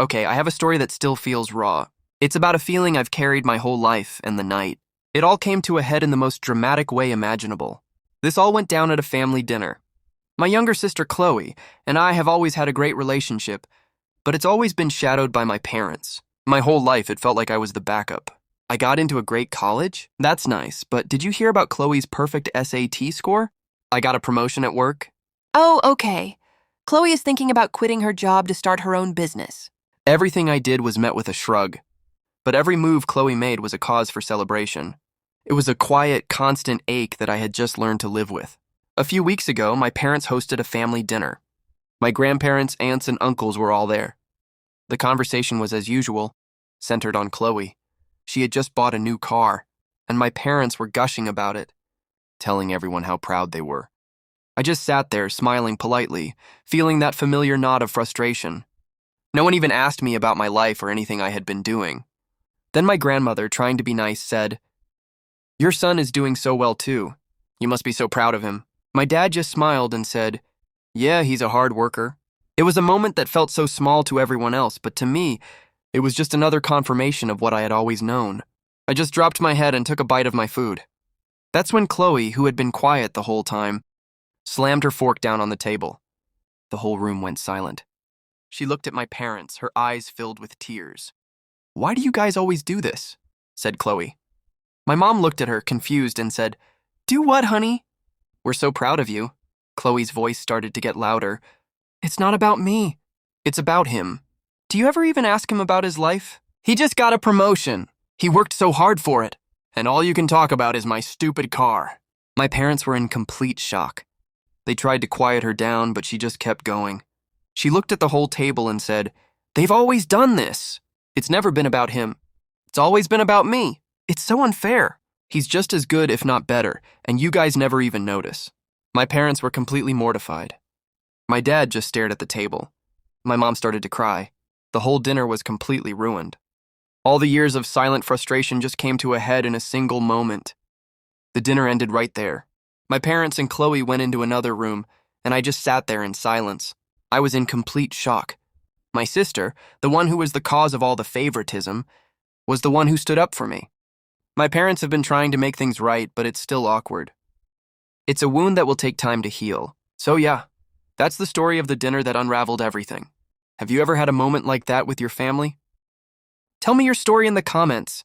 Okay, I have a story that still feels raw. It's about a feeling I've carried my whole life and the night. It all came to a head in the most dramatic way imaginable. This all went down at a family dinner. My younger sister Chloe and I have always had a great relationship, but it's always been shadowed by my parents. My whole life it felt like I was the backup. I got into a great college? That's nice, but did you hear about Chloe's perfect SAT score? I got a promotion at work. Oh, okay. Chloe is thinking about quitting her job to start her own business. Everything I did was met with a shrug, but every move Chloe made was a cause for celebration. It was a quiet, constant ache that I had just learned to live with. A few weeks ago, my parents hosted a family dinner. My grandparents, aunts, and uncles were all there. The conversation was as usual, centered on Chloe. She had just bought a new car, and my parents were gushing about it, telling everyone how proud they were. I just sat there, smiling politely, feeling that familiar nod of frustration. No one even asked me about my life or anything I had been doing. Then my grandmother, trying to be nice, said, "Your son is doing so well too. You must be so proud of him." My dad just smiled and said, "Yeah, he's a hard worker." It was a moment that felt so small to everyone else, but to me, it was just another confirmation of what I had always known. I just dropped my head and took a bite of my food. That's when Chloe, who had been quiet the whole time, slammed her fork down on the table. The whole room went silent. She looked at my parents, her eyes filled with tears. "Why do you guys always do this?" said Chloe. My mom looked at her, confused, and said, "Do what, honey?" "We're so proud of you." Chloe's voice started to get louder. "It's not about me. It's about him. Do you ever even ask him about his life? He just got a promotion. He worked so hard for it. And all you can talk about is my stupid car." My parents were in complete shock. They tried to quiet her down, but she just kept going. She looked at the whole table and said, "They've always done this. It's never been about him. It's always been about me. It's so unfair. He's just as good, if not better, and you guys never even notice." My parents were completely mortified. My dad just stared at the table. My mom started to cry. The whole dinner was completely ruined. All the years of silent frustration just came to a head in a single moment. The dinner ended right there. My parents and Chloe went into another room, and I just sat there in silence. I was in complete shock. My sister, the one who was the cause of all the favoritism, was the one who stood up for me. My parents have been trying to make things right, but it's still awkward. It's a wound that will take time to heal. So yeah, that's the story of the dinner that unraveled everything. Have you ever had a moment like that with your family? Tell me your story in the comments.